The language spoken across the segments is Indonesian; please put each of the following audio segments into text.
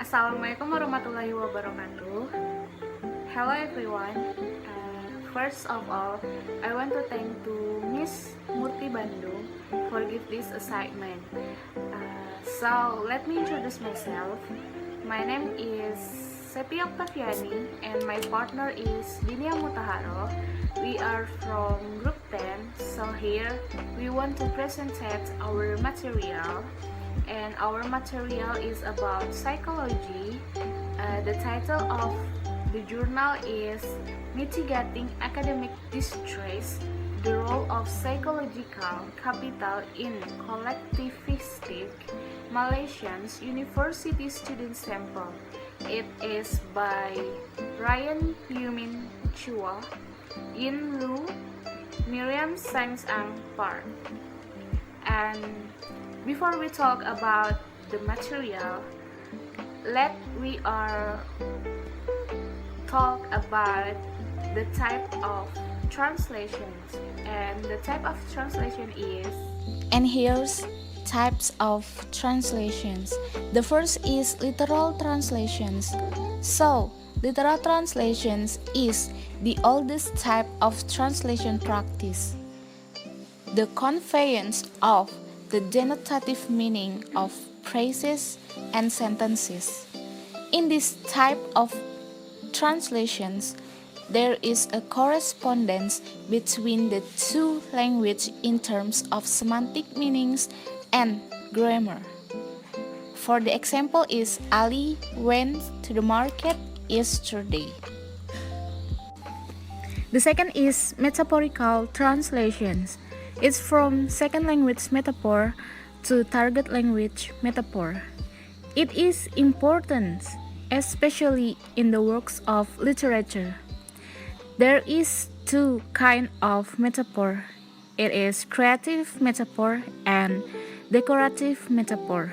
Assalamualaikum warahmatullahi wabarakatuh. Hello everyone. First of all, I want to thank to Miss Murti Bandung for give this assignment. So let me introduce myself. My name is Sepia Octaviani and my partner is Dinia Mutaharo. We are from Group 10. So here we want to present our material. And our material is about psychology. The title of the journal is Mitigating Academic Distress, the Role of Psychological Capital in Collectivistic Malaysian University Student Sample. It is by Ryan Yumin Chua, Yin Lu, Miriam Sang-Ang Park. And before we talk about the material, we talk about the type of translations. And the type of translation is... And here's types of translations. The first is literal translations. So, literal translations is the oldest type of translation practice. The conveyance of the denotative meaning of phrases and sentences. In this type of translations, there is a correspondence between the two languages in terms of semantic meanings and grammar. For the example is Ali went to the market yesterday. The second is metaphorical translations. It's from second language metaphor to target language metaphor. It is important, especially in the works of literature. There is two kinds of metaphor. It is creative metaphor and decorative metaphor.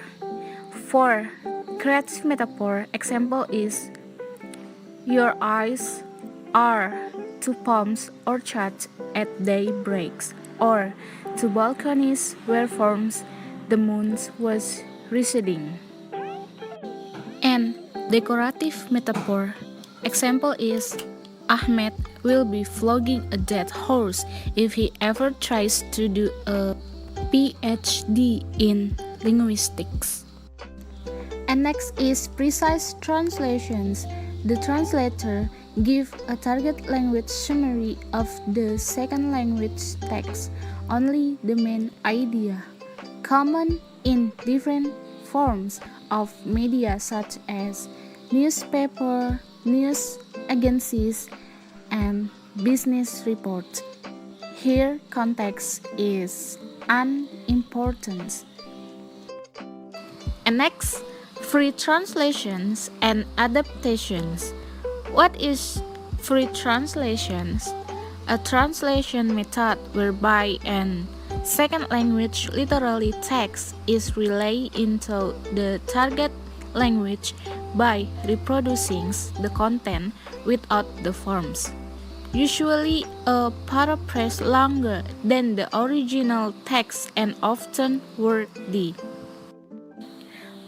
For creative metaphor, example is your eyes are two palms orchards at daybreak, or two balconies where forms the moon was receding. And decorative metaphor, example is Ahmed will be flogging a dead horse if he ever tries to do a PhD in linguistics. And next is precise translations. The translator gives a target language summary of the second language text, only the main idea, common in different forms of media such as newspaper, news agencies, and business reports. Here context is unimportant. And next, free translations and adaptations. What is free translations? A translation method whereby an second language literally text is relayed into the target language by reproducing the content without the forms. Usually a paraphrase longer than the original text and often wordy.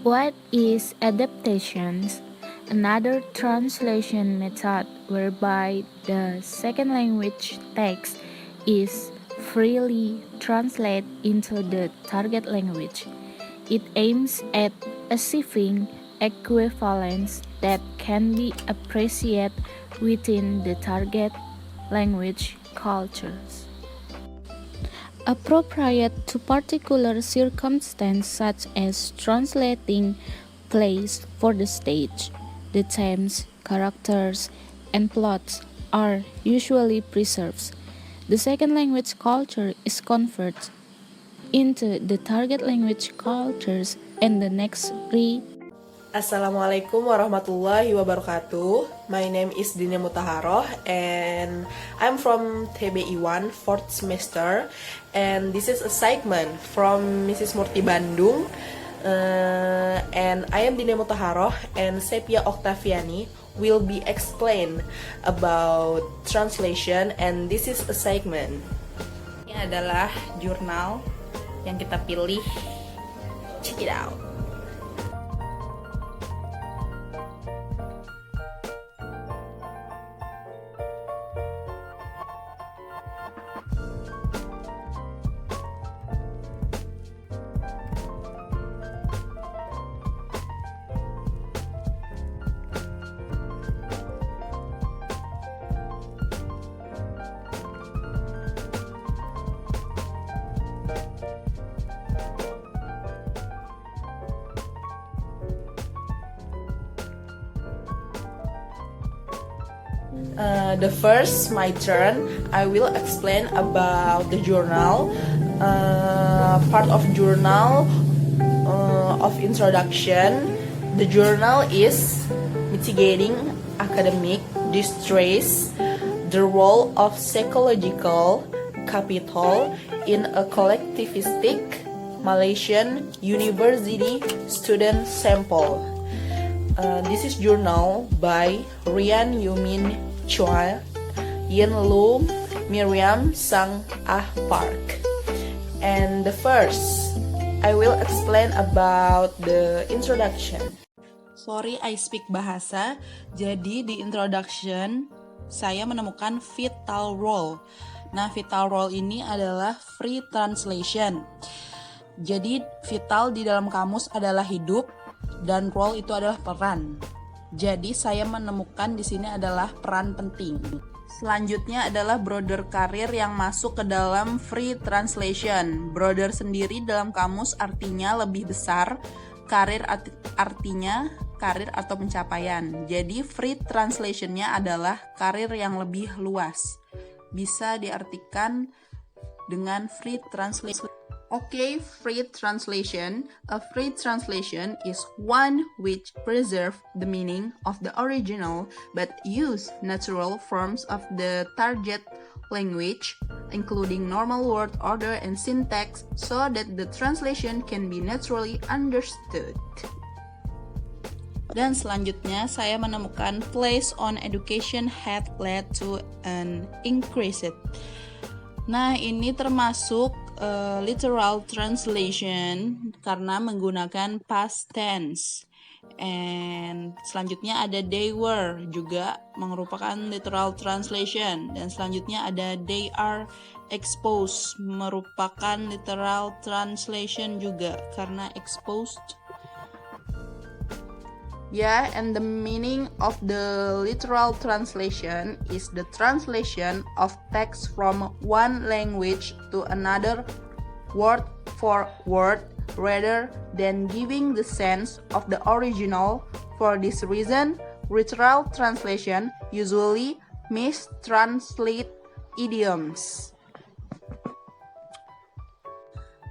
What is adaptations? Another translation method whereby the second language text is freely translated into the target language. It aims at achieving equivalence that can be appreciated within the target language cultures. Appropriate to particular circumstances such as translating plays for the stage. The themes, characters, and plots are usually preserved. The second language culture is converted into the target language cultures and the next Assalamualaikum warahmatullahi wabarakatuh. My name is Dinia Mutaharo and I'm from TBI 1 4th semester, and this is a segment from Mrs. Murti Bandung. And I am Dinia Mutaharo and Sepia Octaviani will be explain about translation, and this is a segment. Ini adalah jurnal yang kita pilih. Check it out. The first, my turn, I will explain about the journal. Part of journal of introduction. The journal is mitigating academic distress, the role of psychological capital in a collectivistic Malaysian university student sample. This is journal by Rian Yumin Chua, Yin Lu, Miriam Sang Ah Park. And the first, I will explain about the introduction. Sorry, I speak bahasa. Jadi di introduction saya menemukan vital role. Nah, vital role ini adalah free translation. Jadi vital di dalam kamus adalah hidup dan role itu adalah peran. Jadi saya menemukan di sini adalah peran penting. Selanjutnya adalah broader karir yang masuk ke dalam free translation. Broader sendiri dalam kamus artinya lebih besar, karir artinya karir atau pencapaian. Jadi free translation-nya adalah karir yang lebih luas. Bisa diartikan dengan free translation. Okay, free translation. A free translation is one which preserve the meaning of the original but use natural forms of the target language, including normal word order and syntax, so that the translation can be naturally understood. Dan selanjutnya saya menemukan place on education had led to an increased. Nah, ini termasuk literal translation karena menggunakan past tense. And selanjutnya ada they were juga merupakan literal translation. Dan selanjutnya ada they are exposed merupakan literal translation juga karena exposed. Yeah, and the meaning of the literal translation is the translation of text from one language to another word for word rather than giving the sense of the original. For this reason, literal translation usually mistranslate idioms.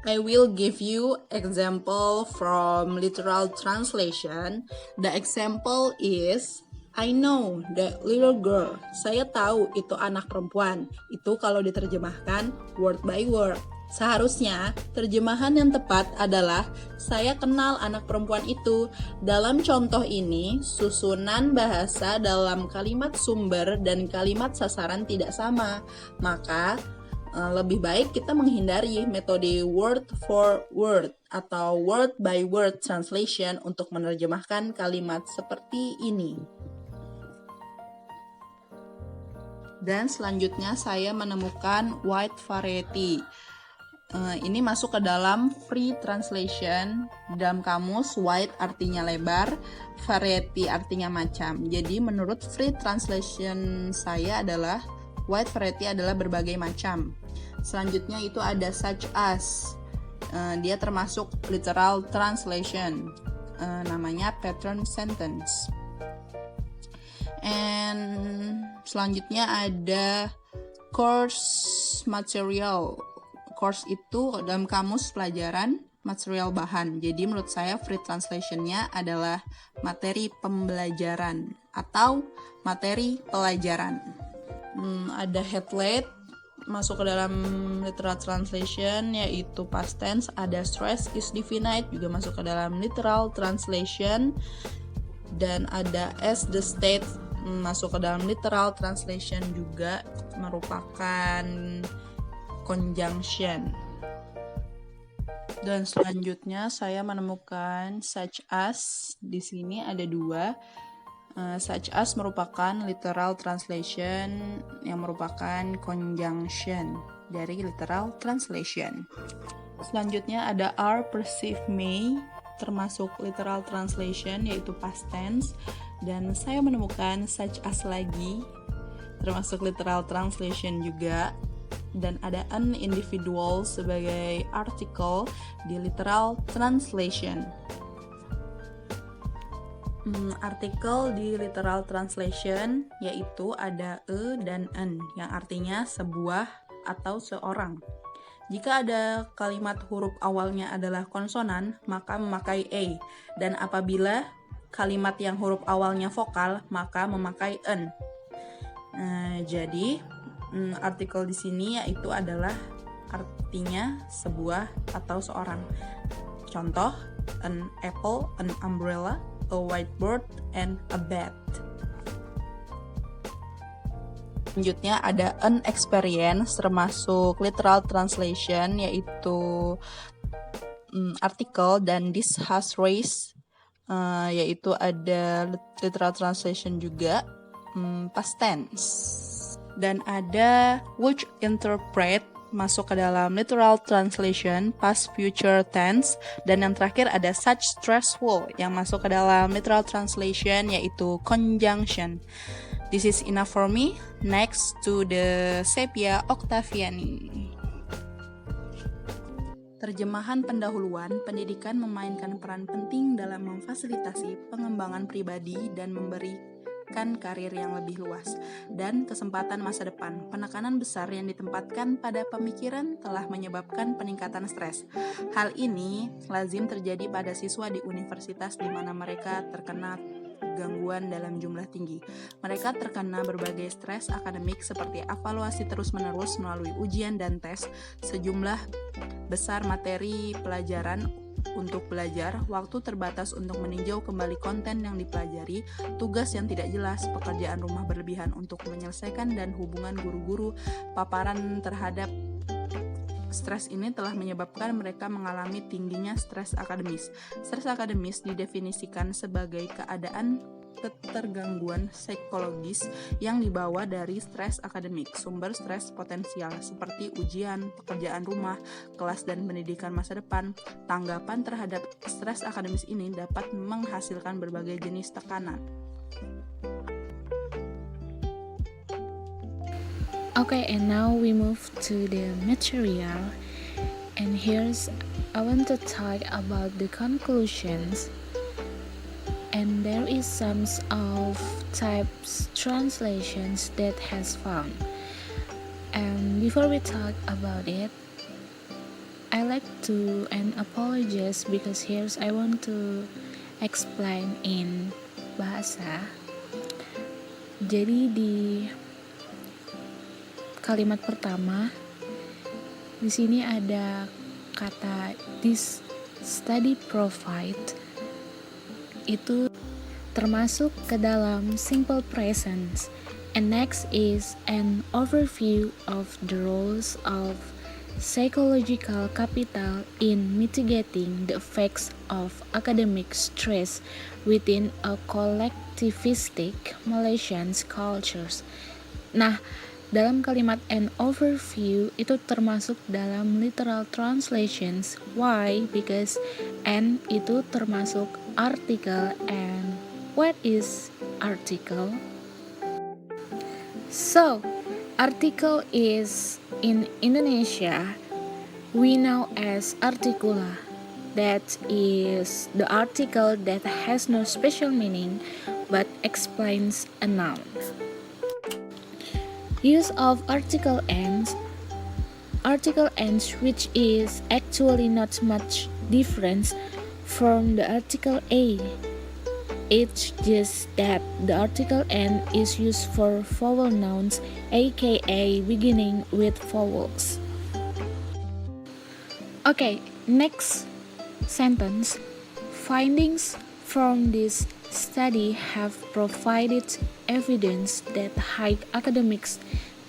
I will give you example from literal translation. The example is I know that little girl. Saya tahu itu anak perempuan. Itu kalau diterjemahkan word by word. Seharusnya terjemahan yang tepat adalah saya kenal anak perempuan itu. Dalam contoh ini, susunan bahasa dalam kalimat sumber dan kalimat sasaran tidak sama. Maka lebih baik kita menghindari metode word for word atau word by word translation untuk menerjemahkan kalimat seperti ini. Dan selanjutnya saya menemukan wide variety. Ini masuk ke dalam free translation. Dalam kamus wide artinya lebar, variety artinya macam. Jadi menurut free translation saya adalah wide variety adalah berbagai macam. Selanjutnya itu ada such as. Dia termasuk literal translation. Namanya pattern sentence. And selanjutnya ada course material. Course itu dalam kamus pelajaran, material bahan. Jadi menurut saya free translation-nya adalah materi pembelajaran atau materi pelajaran. Ada headlight masuk ke dalam literal translation yaitu past tense. Ada stress is definite juga masuk ke dalam literal translation. Dan ada as the state masuk ke dalam literal translation juga merupakan conjunction. Dan selanjutnya saya menemukan such as. Di sini ada dua. Such as merupakan literal translation yang merupakan conjunction dari literal translation. Selanjutnya ada are perceive may termasuk literal translation yaitu past tense. Dan saya menemukan such as lagi termasuk literal translation juga. Dan ada an individual sebagai article di literal translation. Artikel di literal translation yaitu ada e dan en yang artinya sebuah atau seorang. Jika ada kalimat huruf awalnya adalah konsonan, maka memakai e, dan apabila kalimat yang huruf awalnya vokal, maka memakai en. Jadi artikel di sini yaitu adalah artinya sebuah atau seorang. Contoh, an apple, an umbrella, a whiteboard, and a bed. Selanjutnya ada an experience termasuk literal translation yaitu artikel, dan this has raised yaitu ada literal translation juga past tense. Dan ada which interpret masuk ke dalam literal translation past future tense, dan yang terakhir ada such stressful yang masuk ke dalam literal translation yaitu conjunction. This is enough for me. Next to the Sepia Octaviani. Terjemahan pendahuluan, pendidikan memainkan peran penting dalam memfasilitasi pengembangan pribadi dan memberikan karir yang lebih luas dan kesempatan masa depan. Penekanan besar yang ditempatkan pada pemikiran telah menyebabkan peningkatan stres. Hal ini lazim terjadi pada siswa di universitas di mana mereka terkena gangguan dalam jumlah tinggi. Mereka terkena berbagai stres akademik seperti evaluasi terus-menerus melalui ujian dan tes, sejumlah besar materi pelajaran untuk belajar, waktu terbatas untuk meninjau kembali konten yang dipelajari, tugas yang tidak jelas, pekerjaan rumah berlebihan untuk menyelesaikan, dan hubungan guru-guru. Paparan terhadap stres ini telah menyebabkan mereka mengalami tingginya stres akademis. Stres akademis didefinisikan sebagai keadaan ketergangguan psikologis yang dibawa dari stres akademik. Sumber stres potensial seperti ujian, pekerjaan rumah, kelas dan pendidikan masa depan. Tanggapan terhadap stres akademis ini dapat menghasilkan berbagai jenis tekanan. Okay, and now we move to the material, and here's I want to talk about the conclusions, and there is some of types translations that has found. And before we talk about it, I like to apologize because here's I want to explain in bahasa. Jadi di kalimat pertama di sini ada kata this study provide, itu termasuk ke dalam simple present. And next is an overview of the roles of psychological capital in mitigating the effects of academic stress within a collectivistic Malaysian cultures. Nah, dalam kalimat an overview itu termasuk dalam literal translations. Why? Because an itu termasuk article, and what is article? So, article is in Indonesia we know as artikula. That is the article that has no special meaning but explains a noun. Use of article ends which is actually not much difference from the article a. It's just that the article n is used for vowel nouns, aka beginning with vowels. Okay, next sentence. Findings from this study have provided evidence that high academic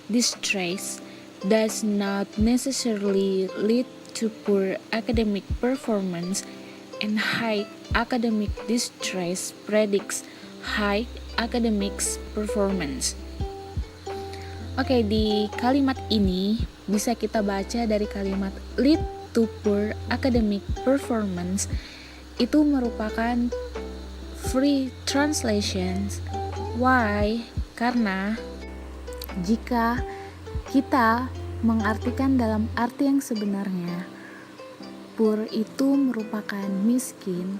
distress does not necessarily lead to poor academic performance, and high academic distress predicts high academic performance. Oke, di kalimat ini bisa kita baca dari kalimat lead to poor academic performance, itu merupakan free translations. Why? Karena jika kita mengartikan dalam arti yang sebenarnya, poor itu merupakan miskin,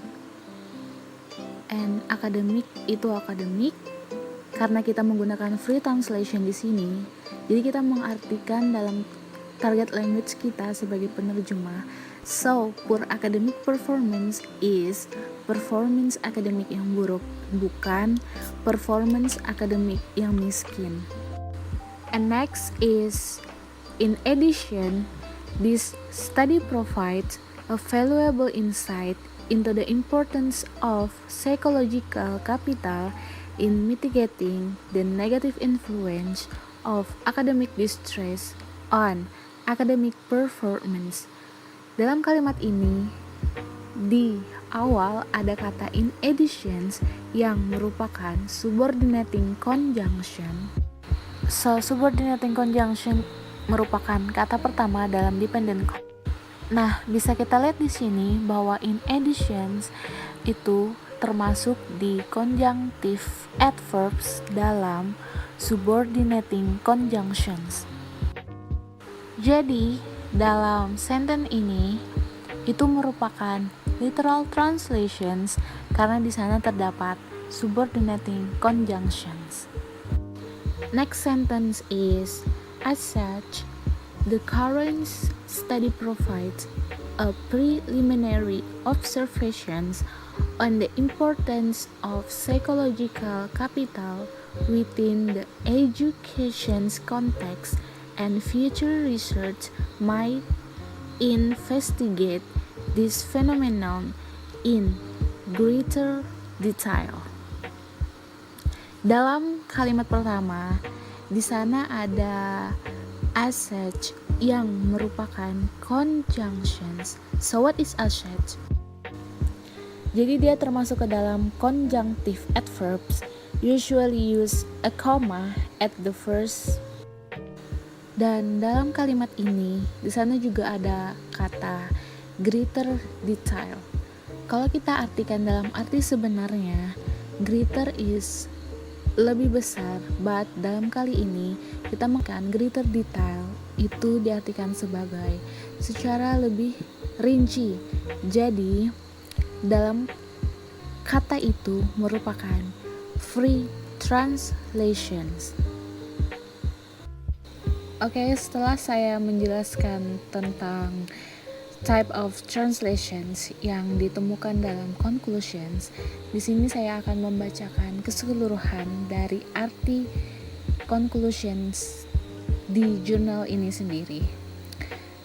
and academic itu akademik. Karena kita menggunakan free translation di sini, jadi kita mengartikan dalam target language kita sebagai penerjemah. So, poor academic performance is performance akademik yang buruk, bukan performance akademik yang miskin. And next is, in addition, this study provides a valuable insight into the importance of psychological capital in mitigating the negative influence of academic distress on academic performance. Dalam kalimat ini, di awal ada kata in additions yang merupakan subordinating conjunction. So, subordinating conjunction merupakan kata pertama dalam dependent clause. Nah, bisa kita lihat di sini bahwa in additions itu termasuk di conjunctive adverbs dalam subordinating conjunctions. Jadi, dalam sentence ini itu merupakan literal translations karena di sana terdapat subordinating conjunctions. Next sentence is, as such, the current study provides a preliminary observations on the importance of psychological capital within the education's context, and future research might investigate this phenomenon in greater detail. Dalam kalimat pertama, di sana ada as such yang merupakan conjunctions. So what is as such? Jadi dia termasuk ke dalam conjunctive adverbs, usually use a comma at the first. Dan dalam kalimat ini, di sana juga ada kata greater detail. Kalau kita artikan dalam arti sebenarnya, greater is lebih besar, but dalam kali ini kita makan greater detail itu diartikan sebagai secara lebih rinci. Jadi dalam kata itu merupakan free translations. Oke, setelah saya menjelaskan tentang type of translations yang ditemukan dalam conclusions, di sini saya akan membacakan keseluruhan dari arti conclusions di jurnal ini sendiri.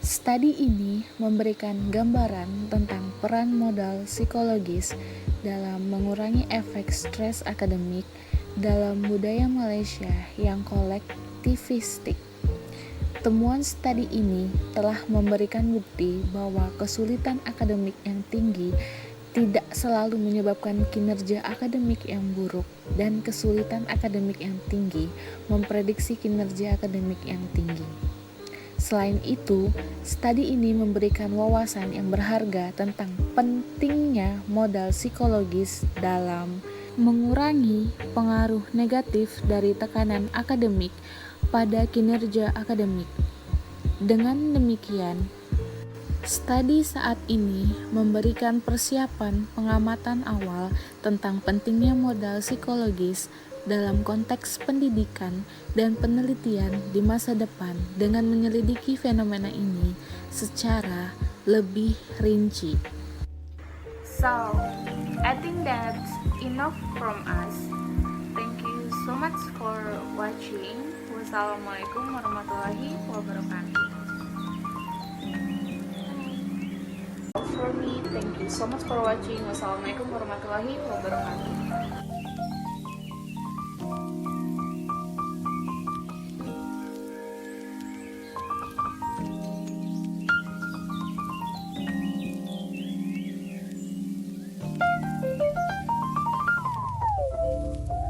Studi ini memberikan gambaran tentang peran modal psikologis dalam mengurangi efek stres akademik dalam budaya Malaysia yang kolektivistik. Temuan studi ini telah memberikan bukti bahwa kesulitan akademik yang tinggi tidak selalu menyebabkan kinerja akademik yang buruk, dan kesulitan akademik yang tinggi memprediksi kinerja akademik yang tinggi. Selain itu, studi ini memberikan wawasan yang berharga tentang pentingnya modal psikologis dalam mengurangi pengaruh negatif dari tekanan akademik pada kinerja akademik. Dengan demikian, studi saat ini memberikan persiapan pengamatan awal tentang pentingnya modal psikologis dalam konteks pendidikan dan penelitian di masa depan dengan menyelidiki fenomena ini secara lebih rinci. So, I think that's enough from us. Thank you so much for watching. Wassalamualaikum warahmatullahi wabarakatuh. For me, thank you so much for watching. Wassalamualaikum warahmatullahi wabarakatuh.